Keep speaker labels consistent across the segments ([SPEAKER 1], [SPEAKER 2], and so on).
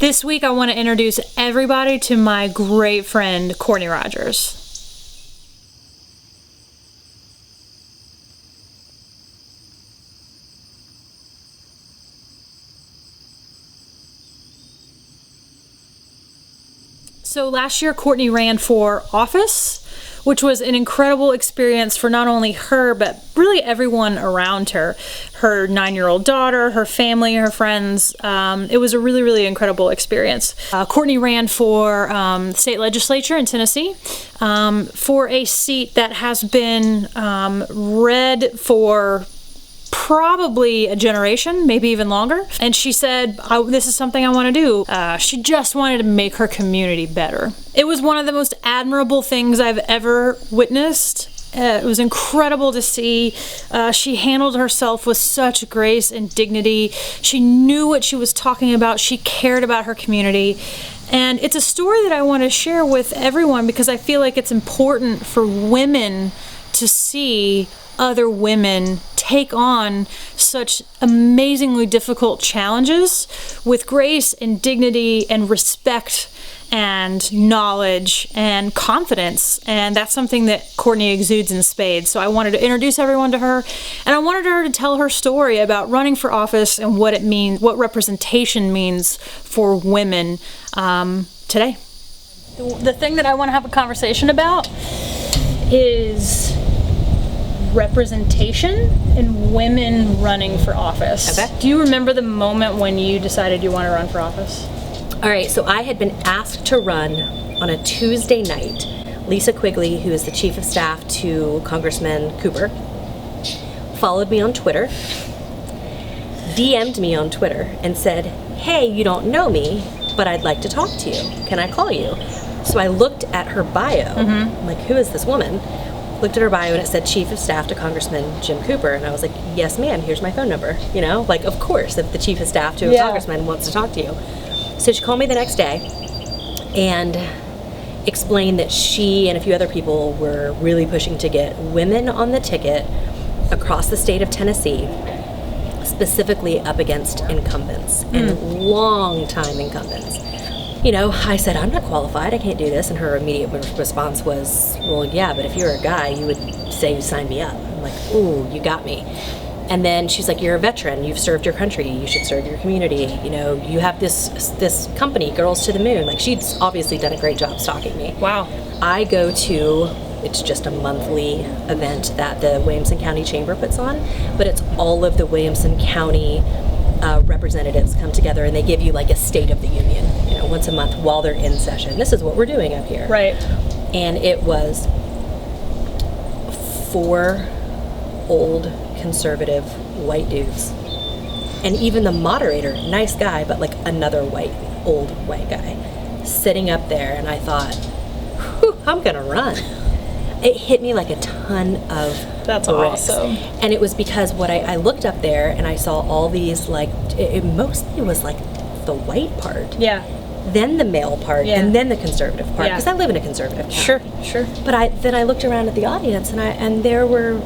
[SPEAKER 1] This week I want to introduce everybody to my great friend, Courtenay Rogers. So last year, Courtenay ran for office, which was an incredible experience for not only her, but really everyone around her. Her 9-year-old daughter, her family, her friends. It was a really, really incredible experience. Courtenay ran for the state legislature in Tennessee for a seat that has been read for probably a generation, maybe even longer. And she said, this is something I want to do. She just wanted to make her community better. It was one of the most admirable things I've ever witnessed. It was incredible to see. She handled herself with such grace and dignity. She knew what she was talking about. She cared about her community. And it's a story that I want to share with everyone because I feel like it's important for women to see other women take on such amazingly difficult challenges with grace and dignity and respect and knowledge and confidence. And that's something that Courtenay exudes in spades. So I wanted to introduce everyone to her, and I wanted her to tell her story about running for office and what it means, what representation means for women today. The thing that I want to have a conversation about is representation and women running for office.
[SPEAKER 2] Okay.
[SPEAKER 1] Do you remember the moment when you decided you want to run for office?
[SPEAKER 2] All right, so I had been asked to run on a Tuesday night. Lisa Quigley, who is the chief of staff to Congressman Cooper, followed me on Twitter, DM'd me on Twitter and said, hey, you don't know me, but I'd like to talk to you. Can I call you? So I looked at her bio. I'm like, who is this woman? Looked at her bio and it said chief of staff to Congressman Jim Cooper, and I was like, yes ma'am, here's my phone number. You know, like of course, if the chief of staff to a congressman wants to talk to you. So she called me the next day and explained that she and a few other people were really pushing to get women on the ticket across the state of Tennessee, specifically up against incumbents and long-time incumbents. You know, I said, I'm not qualified, I can't do this. And her immediate response was, well, yeah, but if you're a guy, you would say you signed me up. I'm like, ooh, you got me. And then she's like, you're a veteran, you've served your country, you should serve your community. You know, you have this company, Girls to the Moon. Like, she's obviously done a great job stalking me.
[SPEAKER 1] Wow.
[SPEAKER 2] I go to, it's just a monthly event that the Williamson County Chamber puts on, but it's all of the Williamson County representatives come together and they give you like a State of the Union, you know, once a month while they're in session. This is what we're doing up here.
[SPEAKER 1] Right.
[SPEAKER 2] And it was 4 old conservative white dudes. And even the moderator, nice guy, but like another old white guy, sitting up there, and I thought, whew, I'm gonna run. It hit me like a ton of
[SPEAKER 1] That's
[SPEAKER 2] bricks.
[SPEAKER 1] awesome.
[SPEAKER 2] And it was because I looked up there and I saw all these, like, it mostly was like the white part.
[SPEAKER 1] Yeah.
[SPEAKER 2] Then the male part, and then the conservative part.
[SPEAKER 1] Yeah.
[SPEAKER 2] Because I live in a conservative county.
[SPEAKER 1] Sure.
[SPEAKER 2] But then I looked around at the audience and there were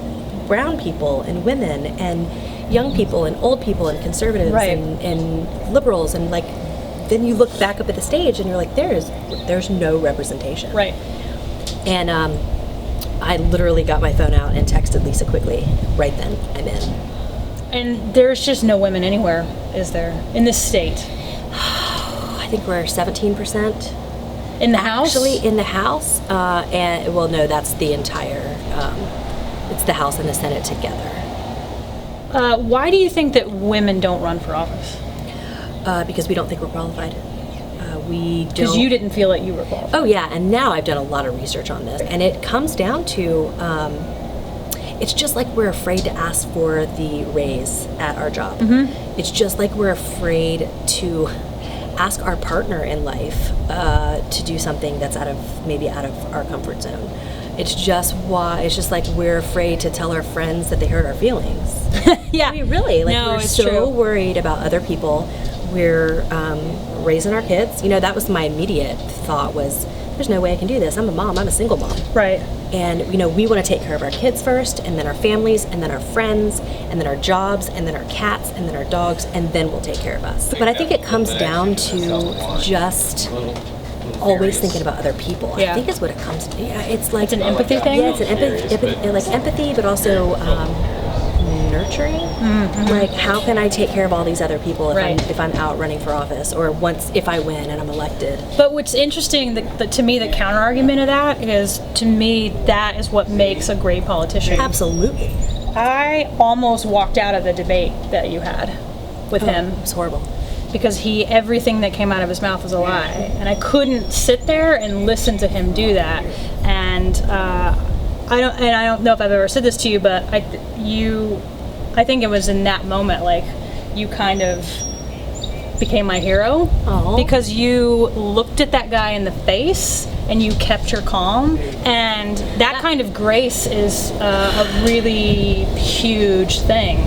[SPEAKER 2] brown people and women and young people and old people and conservatives and liberals, and like then you look back up at the stage and you're like, there's no representation.
[SPEAKER 1] Right.
[SPEAKER 2] And I literally got my phone out and texted Lisa Quigley right then. I'm in.
[SPEAKER 1] And there's just no women anywhere, is there, in this state?
[SPEAKER 2] I think we're 17%.
[SPEAKER 1] In the House?
[SPEAKER 2] Actually, in the House. And well, no, that's the entire, it's the House and the Senate together.
[SPEAKER 1] Why do you think that women don't run for office?
[SPEAKER 2] Because we don't think we're qualified. We don't.
[SPEAKER 1] Because you didn't feel like you were qualified.
[SPEAKER 2] Oh yeah, and now I've done a lot of research on this, and it comes down to, it's just like we're afraid to ask for the raise at our job. It's just like we're afraid to ask our partner in life to do something that's maybe out of our comfort zone. It's just like we're afraid to tell our friends that they hurt our feelings.
[SPEAKER 1] Yeah.
[SPEAKER 2] I mean, really, like
[SPEAKER 1] No,
[SPEAKER 2] we're
[SPEAKER 1] it's
[SPEAKER 2] so
[SPEAKER 1] true.
[SPEAKER 2] worried about other people. We're raising our kids. You know, that was my immediate thought was there's no way I can do this. I'm a mom. I'm a single mom.
[SPEAKER 1] Right.
[SPEAKER 2] And, you know, we want to take care of our kids first, and then our families, and then our friends, and then our jobs, and then our cats, and then our dogs, and then we'll take care of us. But I think it comes down to just always thinking about other people.
[SPEAKER 1] Yeah.
[SPEAKER 2] I think is what it comes to. Yeah, it's like...
[SPEAKER 1] It's an empathy thing?
[SPEAKER 2] Yeah, it's an empathy, but also nurturing. Mm-hmm. Like, how can I take care of all these other people if I'm out running for office, or if I win and I'm elected?
[SPEAKER 1] But what's interesting, to me, the counter argument of that is, to me, that is what makes a great politician.
[SPEAKER 2] Absolutely.
[SPEAKER 1] I almost walked out of the debate that you had with him.
[SPEAKER 2] It was horrible.
[SPEAKER 1] Because everything that came out of his mouth was a lie, and I couldn't sit there and listen to him do that. And I don't know if I've ever said this to you, but I think it was in that moment, like, you kind of became my hero.
[SPEAKER 2] Aww.
[SPEAKER 1] Because you looked at that guy in the face and you kept your calm, and that kind of grace is a really huge thing.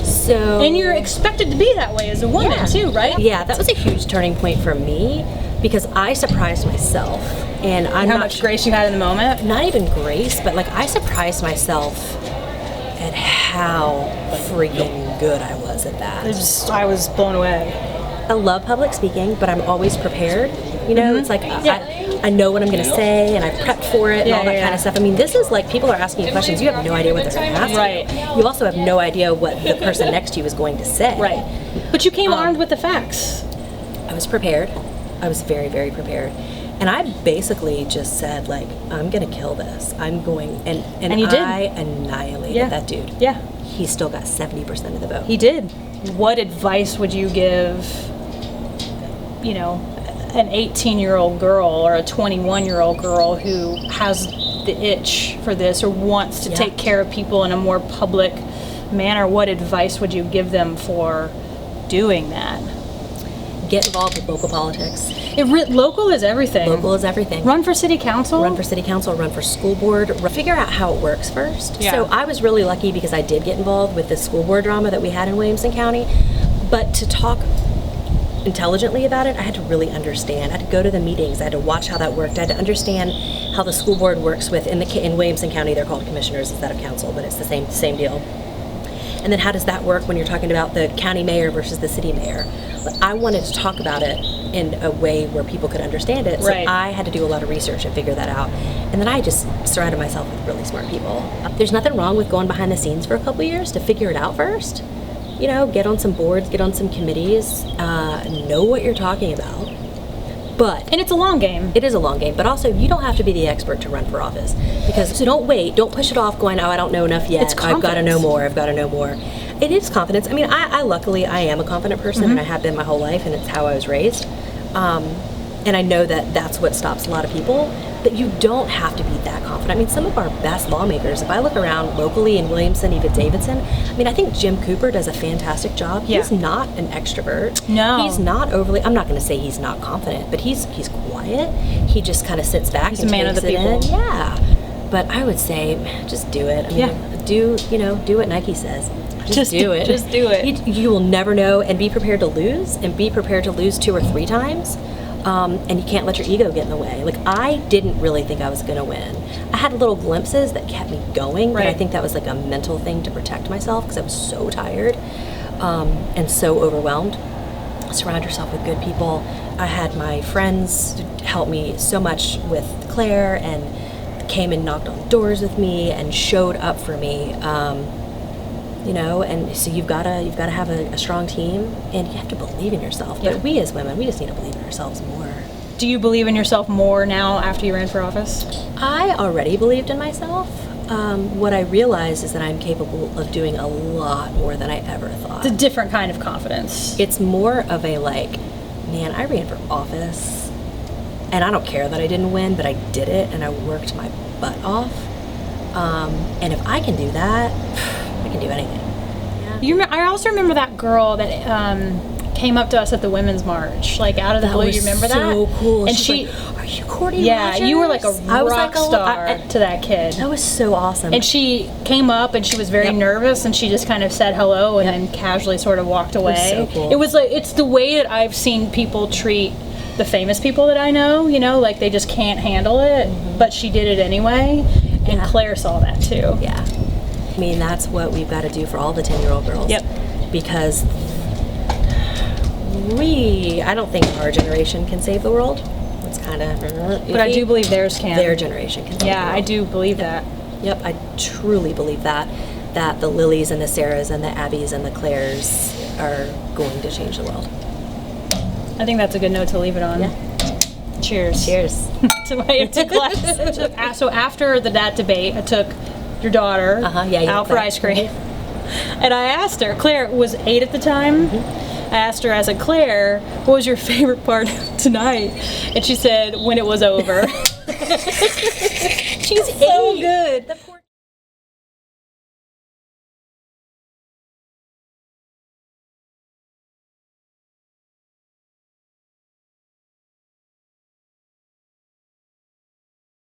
[SPEAKER 2] So,
[SPEAKER 1] and you're expected to be that way as a woman too, right?
[SPEAKER 2] Yeah, that was a huge turning point for me, because I surprised myself, and
[SPEAKER 1] how much grace you had in the moment.
[SPEAKER 2] Not even grace, but like, I surprised myself at how freaking good I was at that.
[SPEAKER 1] I was blown away.
[SPEAKER 2] I love public speaking, but I'm always prepared. You know, it's like I know what I'm going to say, and I've prepped for it, and all that kind of stuff. I mean, this is like, people are asking you questions. You have no idea what they're going to ask you. You also have no idea what the person next to you is going to say.
[SPEAKER 1] Right. But you came armed with the facts.
[SPEAKER 2] I was prepared. I was very, very prepared. And I basically just said, like, I'm going to kill this. I'm going, and
[SPEAKER 1] you did.
[SPEAKER 2] I annihilated that dude.
[SPEAKER 1] Yeah.
[SPEAKER 2] He still got 70% of the vote.
[SPEAKER 1] He did. What advice would you give, you know, an 18-year-old girl or a 21-year-old girl who has the itch for this, or wants to take care of people in a more public manner? What advice would you give them for doing that?
[SPEAKER 2] Get involved with local politics.
[SPEAKER 1] Local is everything.
[SPEAKER 2] Local is everything.
[SPEAKER 1] Run for city council.
[SPEAKER 2] Run for city council, run for school board. Figure out how it works first.
[SPEAKER 1] Yeah.
[SPEAKER 2] So I was really lucky because I did get involved with the school board drama that we had in Williamson County. But to talk intelligently about it, I had to really understand. I had to go to the meetings. I had to watch how that worked. I had to understand how the school board works with, in Williamson County, they're called commissioners instead of council, but it's the same deal. And then how does that work when you're talking about the county mayor versus the city mayor? I wanted to talk about it in a way where people could understand it. So I had to do a lot of research and figure that out. And then I just surrounded myself with really smart people. There's nothing wrong with going behind the scenes for a couple years to figure it out first. You know, get on some boards, get on some committees, know what you're talking about. And
[SPEAKER 1] it's a long game.
[SPEAKER 2] It is a long game, but also you don't have to be the expert to run for office. So don't wait, don't push it off going, oh, I don't know enough yet. I've got to know more, I've got to know more. It is confidence. I mean, I luckily, I am a confident person, and I have been my whole life, and it's how I was raised. And I know that that's what stops a lot of people, but you don't have to be that confident. I mean, some of our best lawmakers, if I look around locally in Williamson, even Davidson, I mean, I think Jim Cooper does a fantastic job.
[SPEAKER 1] Yeah.
[SPEAKER 2] He's not an extrovert.
[SPEAKER 1] No.
[SPEAKER 2] He's not overly, I'm not going to say he's not confident, but he's quiet. He just kind of sits back and
[SPEAKER 1] a man of the
[SPEAKER 2] takes it
[SPEAKER 1] people.
[SPEAKER 2] in. Yeah. But I would say, just do it. I mean, do what Nike says. Just do it.
[SPEAKER 1] Just do it.
[SPEAKER 2] You will never know, and be prepared to lose, and be prepared to lose 2 or 3 times. And you can't let your ego get in the way. Like, I didn't really think I was going to win. I had little glimpses that kept me going, but I think that was like a mental thing to protect myself because I was so tired and so overwhelmed. Surround yourself with good people. I had my friends help me so much with Claire, and came and knocked on doors with me and showed up for me. You know, and so you've got to have a strong team, and you have to believe in yourself. But we as women, we just need to believe in ourselves more.
[SPEAKER 1] Do you believe in yourself more now after you ran for office?
[SPEAKER 2] I already believed in myself. What I realized is that I'm capable of doing a lot more than I ever thought.
[SPEAKER 1] It's a different kind of confidence.
[SPEAKER 2] It's more of a like, man, I ran for office, and I don't care that I didn't win, but I did it, and I worked my butt off. And if I can do that, I can do anything. Yeah.
[SPEAKER 1] I also remember that girl that came up to us at the Women's March, like out of the blue. You remember that?
[SPEAKER 2] So cool.
[SPEAKER 1] And
[SPEAKER 2] she, like, are you Courtenay Rogers?
[SPEAKER 1] You were like a rock star to that kid.
[SPEAKER 2] That was so awesome.
[SPEAKER 1] And she came up, and she was very nervous, and she just kind of said hello, and then casually sort of walked away.
[SPEAKER 2] It was so cool.
[SPEAKER 1] It was like, it's the way that I've seen people treat the famous people that I know, you know, like they just can't handle it, but she did it anyway, and Claire saw that too.
[SPEAKER 2] Yeah. I mean, that's what we've got to do for all the 10-year-old girls.
[SPEAKER 1] Yep.
[SPEAKER 2] Because I don't think our generation can save the world. It's kind of...
[SPEAKER 1] But I do believe theirs can.
[SPEAKER 2] Their generation can save the world.
[SPEAKER 1] Yeah, I do believe that.
[SPEAKER 2] Yep, I truly believe that the Lilies and the Sarahs and the Abbies and the Claires are going to change the world.
[SPEAKER 1] I think that's a good note to leave it on.
[SPEAKER 2] Yeah.
[SPEAKER 1] Cheers.
[SPEAKER 2] Cheers.
[SPEAKER 1] To my empty glass. So after that debate, I took your daughter out for ice cream. And I asked her, Claire was 8 at the time. I asked her, I said, Claire, what was your favorite part of tonight? And she said, when it was over.
[SPEAKER 2] She's so good.